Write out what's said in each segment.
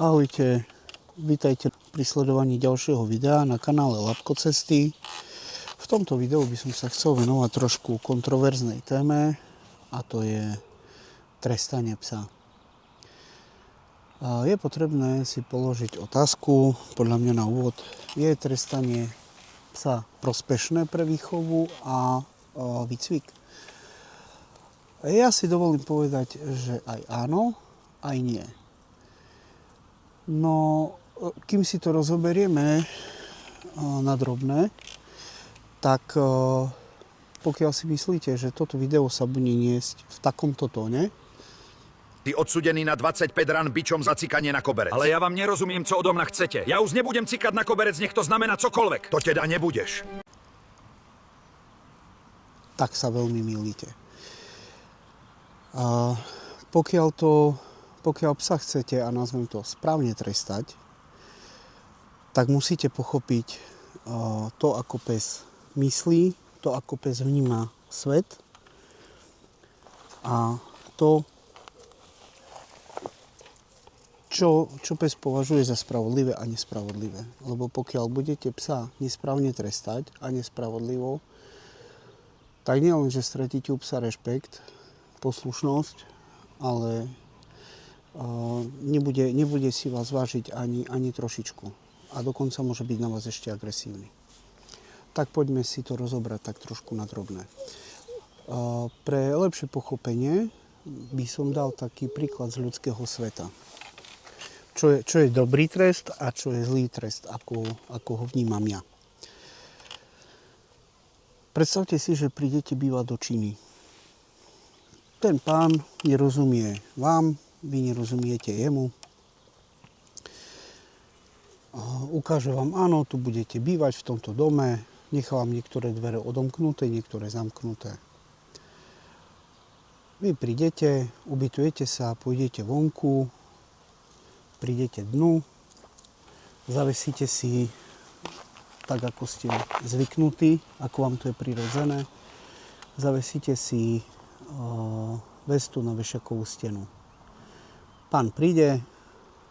Ahojte, vítajte pri sledovaní ďalšieho videa na kanále Labkocesty. V tomto videu by som sa chcel venovať trošku kontroverznej téme, a to je trestanie psa. Je potrebné si položiť otázku, podľa mňa na úvod, je trestanie psa prospešné pre výchovu a výcvik? Ja si dovolím povedať, že aj áno, aj nie. No, kým si to rozoberieme na drobné, tak pokiaľ si myslíte, že toto video sa bude niesť v takomto tóne. Ty odsudený na 25 ran bičom za cikanie na koberec. Ale ja vám nerozumiem, co odo mňa chcete. Ja už nebudem cikať na koberec, nech to znamená cokoľvek. To teda nebudeš. Tak sa veľmi mýlite. Pokiaľ psa chcete, a nazvem to, správne trestať, tak musíte pochopiť to, ako pes myslí, to, ako pes vníma svet a to, čo pes považuje za spravodlivé a nespravodlivé. Lebo pokiaľ budete psa nesprávne trestať a nespravodlivo, tak nielen, že stratíte u psa rešpekt, poslušnosť, ale nebude si vás vážiť ani trošičku. A dokonca môže byť na vás ešte agresívny. Tak poďme si to rozobrať tak trošku na drobné. Pre lepšie pochopenie by som dal taký príklad z ľudského sveta. Čo je dobrý trest a čo je zlý trest, ako ho vnímam ja. Predstavte si, že prídete bývať do Číny. Ten pán nerozumie vám, vy nerozumiete jemu. Ukáže vám, áno, tu budete bývať v tomto dome, nechá vám niektoré dvere odomknuté, niektoré zamknuté. Vy prídete, ubytujete sa, pôjdete vonku, prídete dnu, zavesíte si tak, ako ste zvyknutí, ako vám to je prirodzené, zavesíte si vestu na vešiakovú stenu. Pán príde,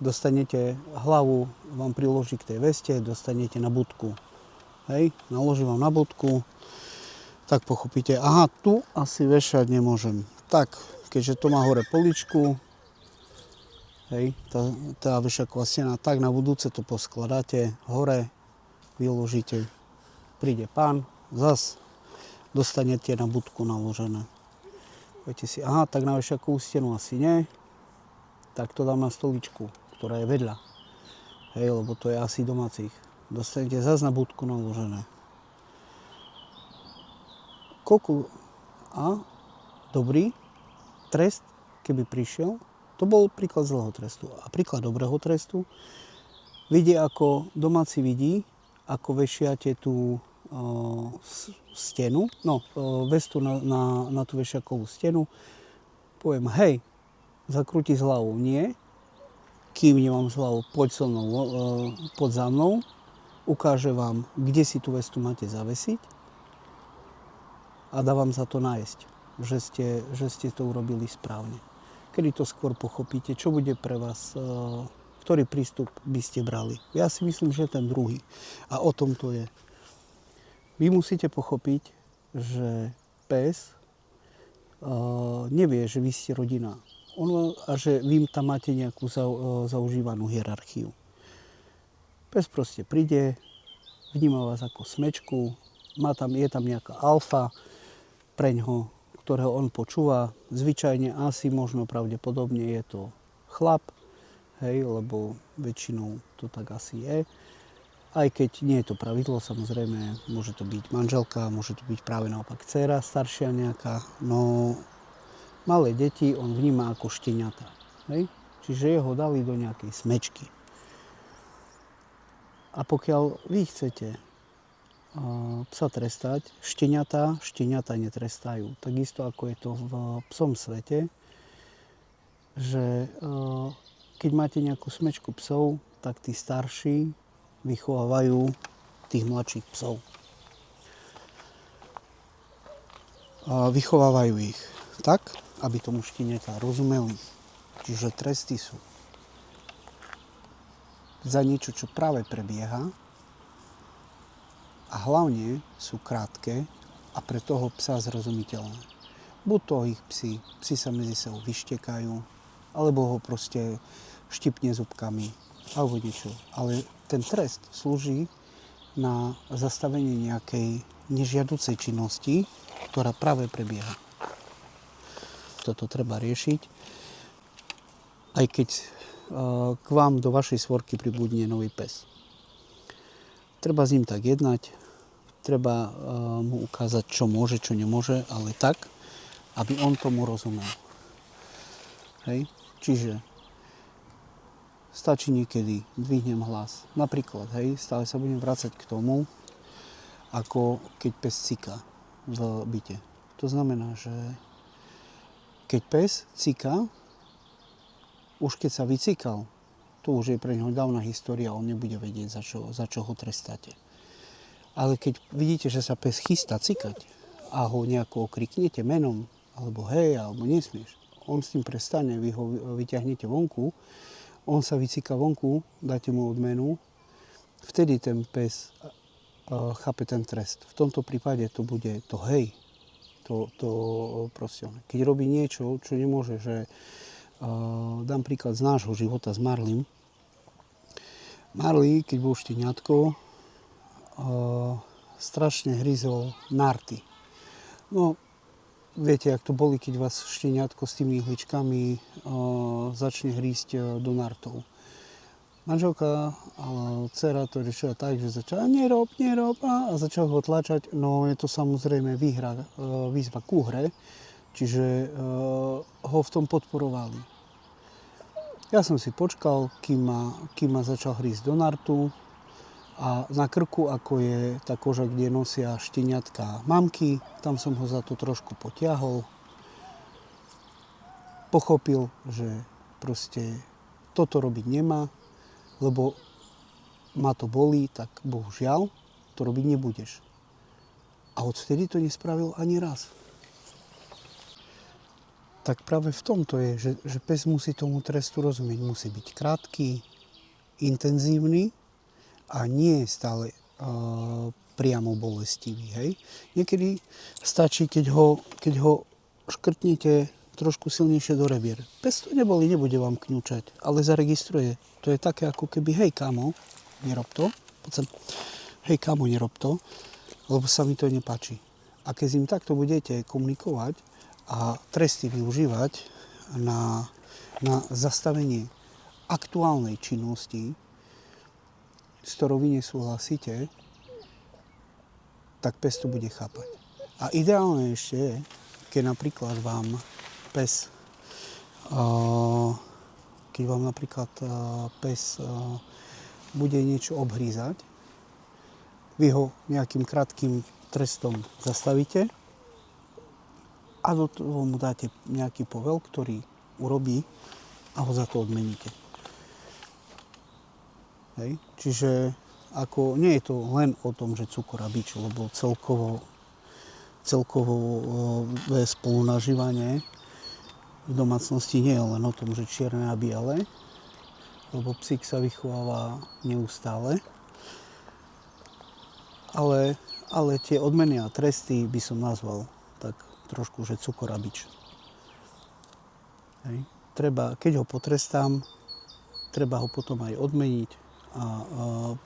dostanete hlavu, vám priloží k tej veste, dostanete na budku. Hej, naloží vám na budku, tak pochopíte, aha, tu asi vešať nemôžem. Tak, keďže to má hore poličku, hej, tá vešiaková stena, tak na budúce to poskladáte hore, vyložíte, príde pán, zas dostanete na budku naložené. Poviete si, aha, tak na vešiakovú stenu asi nie, tak to dám na stoličku, ktorá je vedľa. Hej, lebo to je asi domácich. Dostanete zase na budku naložené. Dobrý trest, keby prišiel, to bol príklad zlého trestu. A príklad dobrého trestu, vidí, ako domáci vidí, ako vešiate tú stenu, vestu na tú vešiakovú stenu, poviem, hej, zakrúti z hlavou, nie, kým nemám z hlavou, poď za mnou, ukáže vám, kde si tú vestu máte zavesiť a dá vám za to nájsť, že ste to urobili správne. Kedy to skôr pochopíte, čo bude pre vás, ktorý prístup by ste brali. Ja si myslím, že ten druhý. A o tom to je. Vy musíte pochopiť, že pes nevie, že vy ste rodina. A že vy tam máte nejakú zaužívanú hierarchiu. Pes proste príde, vníma vás ako smečku, je tam nejaká alfa preňho, ktorého on počúva. Zvyčajne asi, možno pravdepodobne je to chlap, hej, lebo väčšinou to tak asi je. Aj keď nie je to pravidlo, samozrejme, môže to byť manželka, môže to byť práve naopak dcéra, staršia nejaká, no malé deti on vníma ako šteniatá. Hej? Čiže jeho dali do nejakej smečky. A pokiaľ vy chcete psa trestať, šteniatá netrestajú. Takisto ako je to v psom svete, že keď máte nejakú smečku psov, tak tí starší vychovávajú tých mladších psov. Vychovávajú ich tak, aby tomu šteniatá rozumeli. Čiže tresty sú za niečo, čo práve prebieha a hlavne sú krátke a pre toho psa zrozumiteľné. Buď to ich psi sa medzi sebou vyštekajú, alebo ho proste štipne zubkami, alebo niečo. Ale ten trest slúži na zastavenie nejakej nežiaducej činnosti, ktorá práve prebieha. Toto treba riešiť, aj keď k vám do vašej svorky pribudne nový pes. Treba s ním tak jednať, treba mu ukázať, čo môže, čo nemôže, ale tak, aby on tomu rozumel. Hej? Čiže stačí niekedy, dvihnem hlas. Napríklad, hej, stále sa budem vrácať k tomu, ako keď pes ciká v byte. To znamená, že keď pes ciká, už keď sa vycikal, to už je pre neho dávna história, on nebude vedieť, za čo ho trestáte. Ale keď vidíte, že sa pes chystá cikať a ho nejako okriknete menom, alebo hej, alebo nesmieš, on s tým prestane, vy ho vyťahnete vonku, on sa vycíka vonku, dáte mu odmenu, vtedy ten pes chápe ten trest. V tomto prípade to bude to hej, to proste. Keď robí niečo, čo nemôže, že dám príklad z nášho života s Marlym. Marley, keď bol šteniatko, strašne hryzol narty. No, viete, jak to boli, keď vás šteniatko s tými ihličkami začne hrísť do nartov. Manželka, ale dcera to riešila tak, že začala nerob a začal ho tlačať. No je to samozrejme výzva ku hre, čiže ho v tom podporovali. Ja som si počkal, kým ma začal hrísť do nartu a na krku, ako je tá koža, kde nosia šteniatka mamky, tam som ho za to trošku potiahol. Pochopil, že proste toto robiť nemá, lebo ma to bolí, tak bohužiaľ to robiť nebudeš. A odvtedy to nespravil ani raz. Tak práve v tomto je, že pes musí tomu trestu rozumieť. Musí byť krátky, intenzívny a nie stále priamo bolestivý. Hej? Niekedy stačí, keď ho škrtnete trošku silnejšie do rebier. Pes to nebolí, nebude vám kňučať, ale zaregistruje. To je také ako keby, hej kámo, nerob to. Hej kámo, nerob to, lebo sa mi to nepáči. A keď s ním takto budete komunikovať a tresty využívať na zastavenie aktuálnej činnosti, s ktorou vy nesúhlasíte, tak pes to bude chápať. A ideálne ešte je, keď napríklad vám pes bude niečo obhrízať, vy ho nejakým krátkým trestom zastavíte a do toho mu dáte nejaký povel, ktorý urobí a ho za to odmeníte. Hej. Čiže ako, nie je to len o tom, že cukor a bič, lebo celkovo spolunažívanie v domácnosti nie je len o tom, že čierne a biele, lebo psík sa vychováva neustále. Ale tie odmeny a tresty by som nazval tak trošku, že cukor a bič. Hej. Keď ho potrestám, treba ho potom aj odmeniť a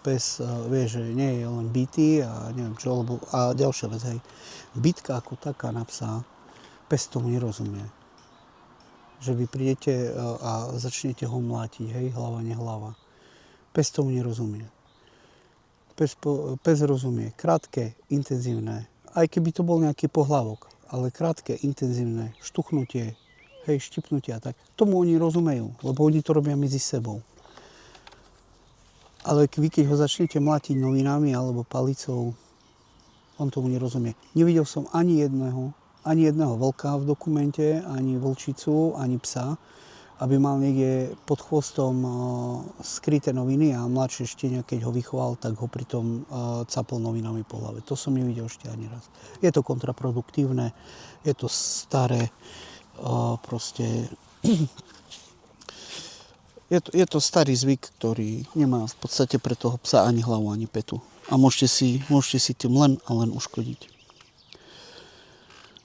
pes vie, že nie je len bitý a neviem čo, a ďalšia vec, hej. Bitka ako taká na psa, pes tomu nerozumie. Že vy prídete a začnete ho mlátiť, hej, hlava, nehlava. Pes tomu nerozumie. Pes rozumie krátke, intenzívne, aj keby to bol nejaký pohlavok, ale krátke, intenzívne štuchnutie, hej, štipnutie a tak. Tomu oni rozumejú, lebo oni to robia medzi sebou. Ale vy, keď ho začnete mlátiť novinami alebo palicou, on tomu nerozumie. Nevidel som ani jedného vlka v dokumente, ani vlčicu, ani psa, aby mal niekde pod chvostom skryté noviny a mladšie štenia, keď ho vychoval, tak ho pritom capol novinami po hlave. To som nevidel ešte ani raz. Je to kontraproduktívne, je to staré, proste... Je to starý zvyk, ktorý nemá v podstate pre toho psa ani hlavu, ani petu. A môžete si tým len a len uškodiť.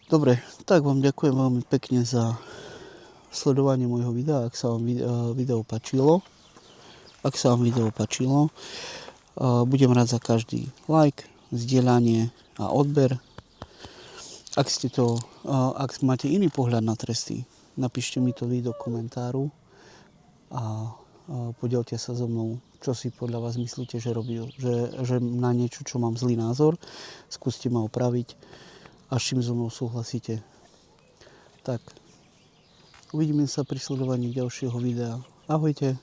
Dobre, tak vám ďakujem veľmi pekne za sledovanie môjho videa. Ak sa vám video páčilo, budem rád za každý like, zdieľanie a odber. Ak máte iný pohľad na tresty, napíšte mi to do komentáru a podielte sa so mnou, čo si podľa vás myslíte, že robil, že na niečo, čo mám zlý názor, skúste ma opraviť a s čím so mnou súhlasíte. Tak, uvidíme sa pri sledovaní ďalšieho videa. Ahojte.